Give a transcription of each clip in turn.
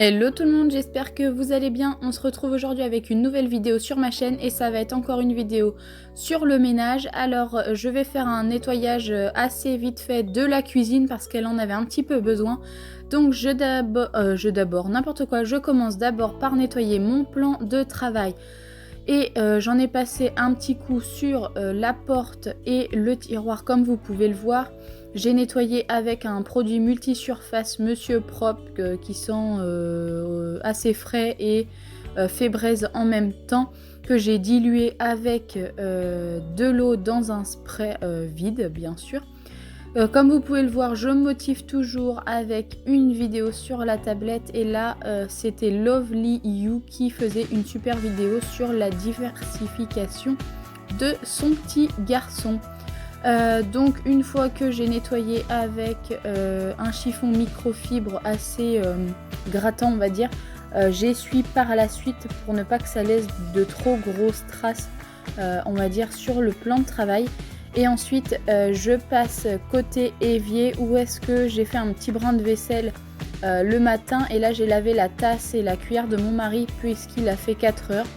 Hello tout le monde, j'espère que vous allez bien. On se retrouve aujourd'hui avec une nouvelle vidéo sur ma chaîne et ça va être encore une vidéo sur le ménage. Alors je vais faire un nettoyage assez vite fait de la cuisine parce qu'elle en avait un petit peu besoin. Donc n'importe quoi, je commence d'abord par nettoyer mon plan de travail. Et j'en ai passé un petit coup sur la porte et le tiroir comme vous pouvez le voir. J'ai nettoyé avec un produit multisurface Monsieur Propre qui sent assez frais et fait braise en même temps, que j'ai dilué avec de l'eau dans un spray vide bien sûr. Comme vous pouvez le voir, je me motive toujours avec une vidéo sur la tablette et là c'était Lovely You qui faisait une super vidéo sur la diversification de son petit garçon. Donc une fois que j'ai nettoyé avec un chiffon microfibre assez grattant on va dire, j'essuie par la suite pour ne pas que ça laisse de trop grosses traces on va dire sur le plan de travail. Et ensuite je passe côté évier où est-ce que j'ai fait un petit brin de vaisselle le matin et là j'ai lavé la tasse et la cuillère de mon mari puisqu'il a fait 4 heures.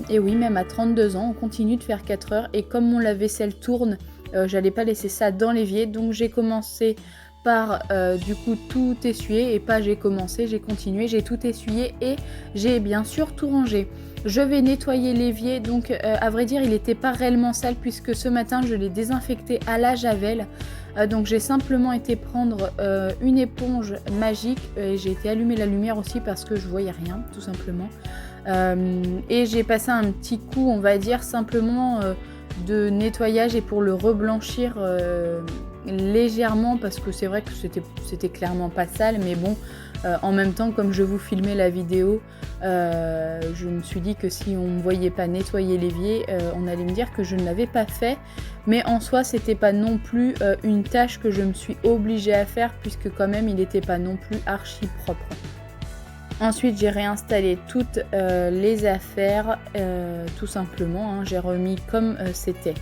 Et oui, même à 32 ans, on continue de faire 4 heures. Et comme mon lave-vaisselle tourne, j'allais pas laisser ça dans l'évier. Donc j'ai commencé par du coup tout essuyer. Et pas j'ai commencé, j'ai continué, j'ai tout essuyé et j'ai bien sûr tout rangé. Je vais nettoyer l'évier. Donc à vrai dire, il n'était pas réellement sale puisque ce matin, je l'ai désinfecté à la javel. Donc j'ai simplement été prendre une éponge magique. Et j'ai été allumer la lumière aussi parce que je voyais rien, tout simplement. Et j'ai passé un petit coup on va dire simplement de nettoyage et pour le reblanchir légèrement parce que c'est vrai que c'était clairement pas sale mais bon en même temps comme je vous filmais la vidéo je me suis dit que si on ne me voyait pas nettoyer l'évier on allait me dire que je ne l'avais pas fait, mais en soi c'était pas non plus une tâche que je me suis obligée à faire puisque quand même il n'était pas non plus archi propre. Ensuite, j'ai réinstallé toutes les affaires, tout simplement, hein, j'ai remis comme c'était.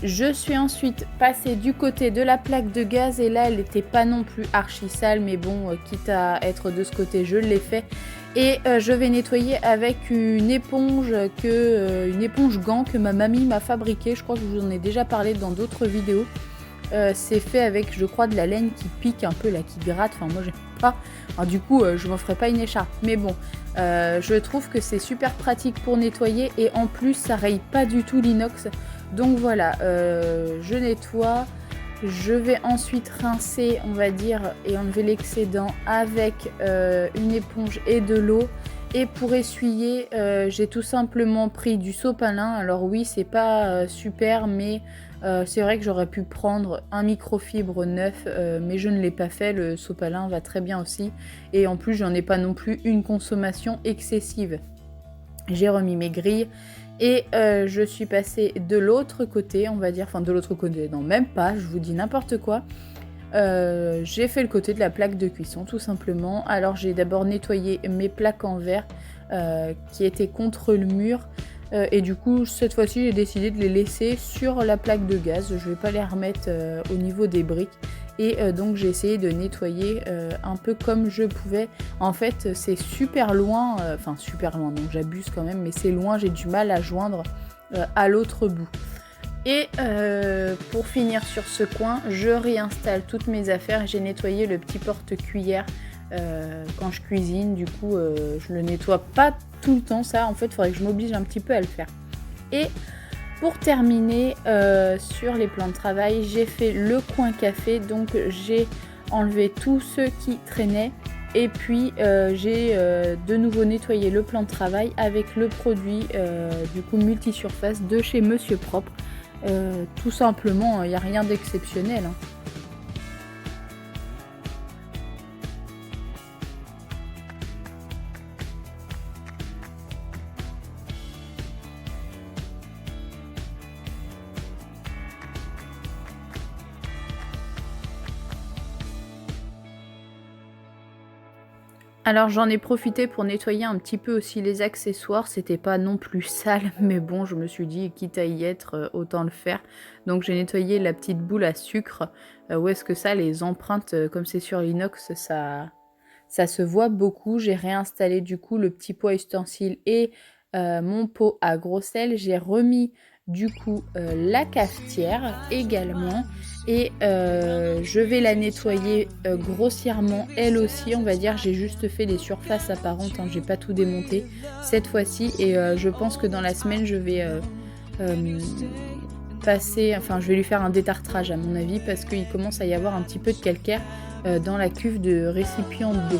Je suis ensuite passée du côté de la plaque de gaz et là, elle n'était pas non plus archi sale, mais bon, quitte à être de ce côté, je l'ai fait. Et je vais nettoyer avec une éponge gant que ma mamie m'a fabriquée. Je crois que je vous en ai déjà parlé dans d'autres vidéos. C'est fait avec, je crois, de la laine qui pique un peu, là, qui gratte. Enfin, moi, j'aime pas. Alors, du coup, je m'en ferai pas une écharpe. Mais bon, je trouve que c'est super pratique pour nettoyer. Et en plus, ça raye pas du tout l'inox. Donc voilà, je nettoie. Je vais ensuite rincer, on va dire, et enlever l'excédent avec une éponge et de l'eau. Et pour essuyer, j'ai tout simplement pris du sopalin. Alors oui, c'est pas super, mais c'est vrai que j'aurais pu prendre un microfibre neuf, mais je ne l'ai pas fait. Le sopalin va très bien aussi. Et en plus, j'en ai pas non plus une consommation excessive. J'ai remis mes grilles et je suis passée de l'autre côté, on va dire. Enfin, de l'autre côté, non, même pas, je vous dis n'importe quoi. J'ai fait le côté de la plaque de cuisson tout simplement. Alors j'ai d'abord nettoyé mes plaques en verre qui étaient contre le mur et du coup cette fois-ci j'ai décidé de les laisser sur la plaque de gaz. Je vais pas les remettre au niveau des briques et donc j'ai essayé de nettoyer un peu comme je pouvais. En fait c'est super loin, enfin super loin, donc j'abuse quand même, mais c'est loin, j'ai du mal à joindre à l'autre bout. Et pour finir sur ce coin, je réinstalle toutes mes affaires. J'ai nettoyé le petit porte-cuillère quand je cuisine. Du coup, je le nettoie pas tout le temps. Ça, en fait, il faudrait que je m'oblige un petit peu à le faire. Et pour terminer sur les plans de travail, j'ai fait le coin café. Donc, j'ai enlevé tous ceux qui traînaient. Et puis, j'ai de nouveau nettoyé le plan de travail avec le produit du coup multisurface de chez Monsieur Propre. Tout simplement, il n'y a rien d'exceptionnel. Hein. Alors j'en ai profité pour nettoyer un petit peu aussi les accessoires, c'était pas non plus sale, mais bon je me suis dit quitte à y être, autant le faire. Donc j'ai nettoyé la petite boule à sucre, où est-ce que ça, les empreintes, comme c'est sur l'inox, ça ça se voit beaucoup. J'ai réinstallé du coup le petit pot à ustensiles et mon pot à gros sel. J'ai remis du coup la cafetière également et je vais la nettoyer grossièrement elle aussi, on va dire. J'ai juste fait des surfaces apparentes, hein, j'ai pas tout démonté cette fois-ci et je pense que dans la semaine je vais je vais lui faire un détartrage à mon avis parce qu'il commence à y avoir un petit peu de calcaire dans la cuve de récipient d'eau.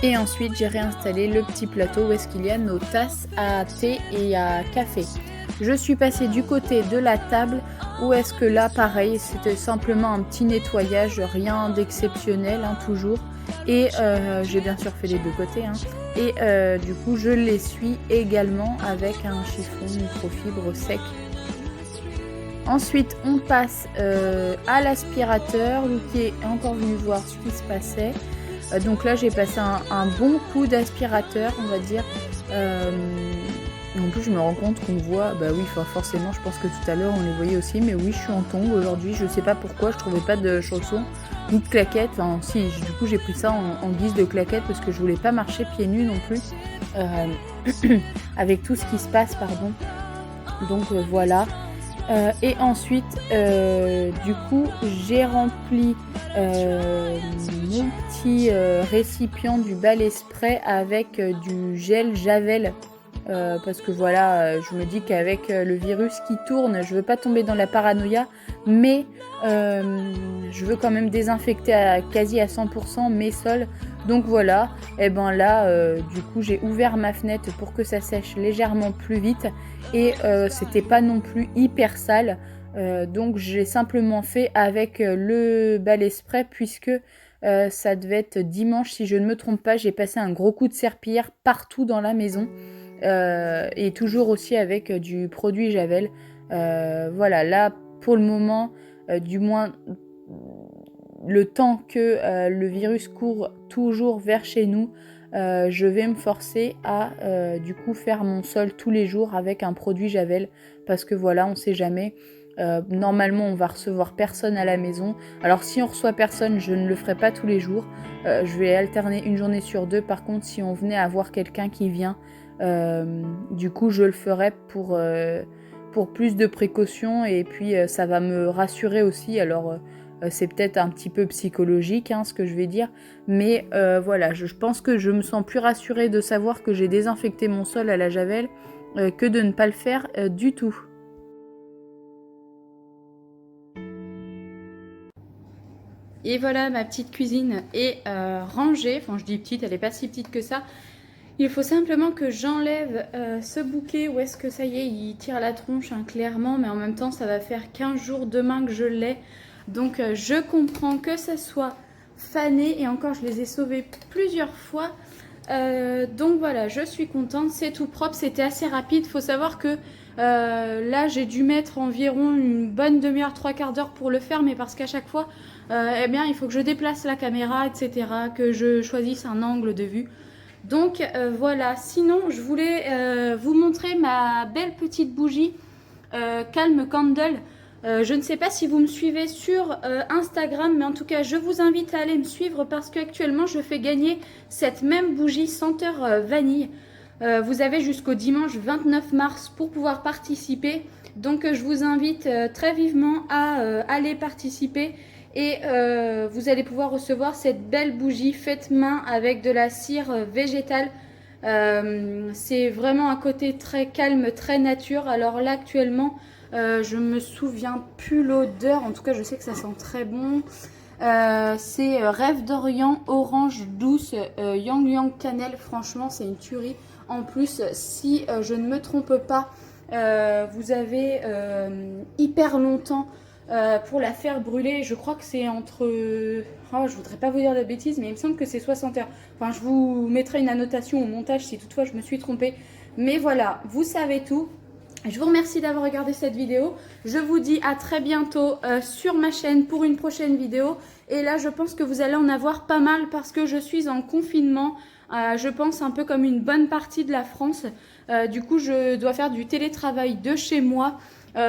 Et ensuite j'ai réinstallé le petit plateau où est-ce qu'il y a nos tasses à thé et à café. Je suis passée du côté de la table où est-ce que là pareil c'était simplement un petit nettoyage, rien d'exceptionnel hein, toujours. Et j'ai bien sûr fait les deux côtés hein. Et du coup je l'essuie également avec un chiffon microfibre sec. Ensuite on passe à l'aspirateur. Lucky est encore venu voir ce qui se passait. Donc là j'ai passé un bon coup d'aspirateur on va dire. En plus je me rends compte qu'on voit, bah oui forcément je pense que tout à l'heure on les voyait aussi, mais oui je suis en tongs aujourd'hui, je sais pas pourquoi, je trouvais pas de chaussons ni de claquettes, enfin si du coup j'ai pris ça en guise de claquettes parce que je voulais pas marcher pieds nus non plus avec tout ce qui se passe pardon. Donc voilà. Et ensuite du coup j'ai rempli mon petit récipient du balai spray avec du gel Javel parce que voilà je me dis qu'avec le virus qui tourne je veux pas tomber dans la paranoïa mais je veux quand même désinfecter quasi à 100% mes sols. Donc voilà, et ben là du coup j'ai ouvert ma fenêtre pour que ça sèche légèrement plus vite et c'était pas non plus hyper sale, donc j'ai simplement fait avec le balai spray puisque ça devait être dimanche si je ne me trompe pas. J'ai passé un gros coup de serpillière partout dans la maison et toujours aussi avec du produit Javel. Voilà, là pour le moment du moins le temps que le virus court toujours vers chez nous, je vais me forcer à du coup faire mon sol tous les jours avec un produit Javel parce que voilà on sait jamais. Normalement on va recevoir personne à la maison, alors si on reçoit personne je ne le ferai pas tous les jours, je vais alterner une journée sur deux. Par contre si on venait à avoir quelqu'un qui vient du coup je le ferai pour plus de précautions et puis ça va me rassurer aussi. Alors c'est peut-être un petit peu psychologique hein, ce que je vais dire, mais voilà, je pense que je me sens plus rassurée de savoir que j'ai désinfecté mon sol à la Javel que de ne pas le faire du tout. Et voilà, ma petite cuisine est rangée. Enfin, je dis petite, elle n'est pas si petite que ça. Il faut simplement que j'enlève ce bouquet où est-ce que ça y est, il tire la tronche hein, clairement, mais en même temps ça va faire 15 jours demain que je l'ai. Donc je comprends que ça soit fané et encore je les ai sauvés plusieurs fois. Donc voilà, je suis contente, c'est tout propre, c'était assez rapide. Il faut savoir que là j'ai dû mettre environ une bonne demi-heure, trois quarts d'heure pour le faire, mais parce qu'à chaque fois, eh bien, il faut que je déplace la caméra, etc., que je choisisse un angle de vue. Donc voilà, sinon je voulais vous montrer ma belle petite bougie Calm Candle. Je ne sais pas si vous me suivez sur Instagram, mais en tout cas je vous invite à aller me suivre parce qu'actuellement je fais gagner cette même bougie senteur vanille. Vous avez jusqu'au dimanche 29 mars pour pouvoir participer. Donc je vous invite très vivement à aller participer. Et vous allez pouvoir recevoir cette belle bougie faite main avec de la cire végétale. C'est vraiment un côté très calme, très nature. Alors là actuellement, je me souviens plus l'odeur. En tout cas, je sais que ça sent très bon. C'est Rêve d'Orient, orange douce, Yang Yang cannelle. Franchement, c'est une tuerie. En plus, si je ne me trompe pas, vous avez hyper longtemps pour la faire brûler. Je crois que c'est entre... Oh, je voudrais pas vous dire de bêtises, mais il me semble que c'est 60 heures. Enfin, je vous mettrai une annotation au montage si toutefois je me suis trompée. Mais voilà, vous savez tout. Je vous remercie d'avoir regardé cette vidéo. Je vous dis à très bientôt sur ma chaîne pour une prochaine vidéo. Et là, je pense que vous allez en avoir pas mal parce que je suis en confinement. Je pense un peu comme une bonne partie de la France. Du coup, je dois faire du télétravail de chez moi.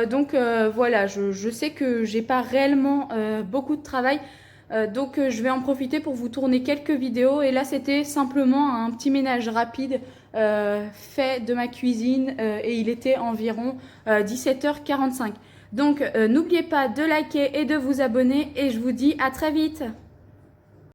Donc voilà, je sais que j'ai pas réellement beaucoup de travail. Je vais en profiter pour vous tourner quelques vidéos. Et là, c'était simplement un petit ménage rapide fait de ma cuisine et il était environ 17h45. Donc, n'oubliez pas de liker et de vous abonner et je vous dis à très vite.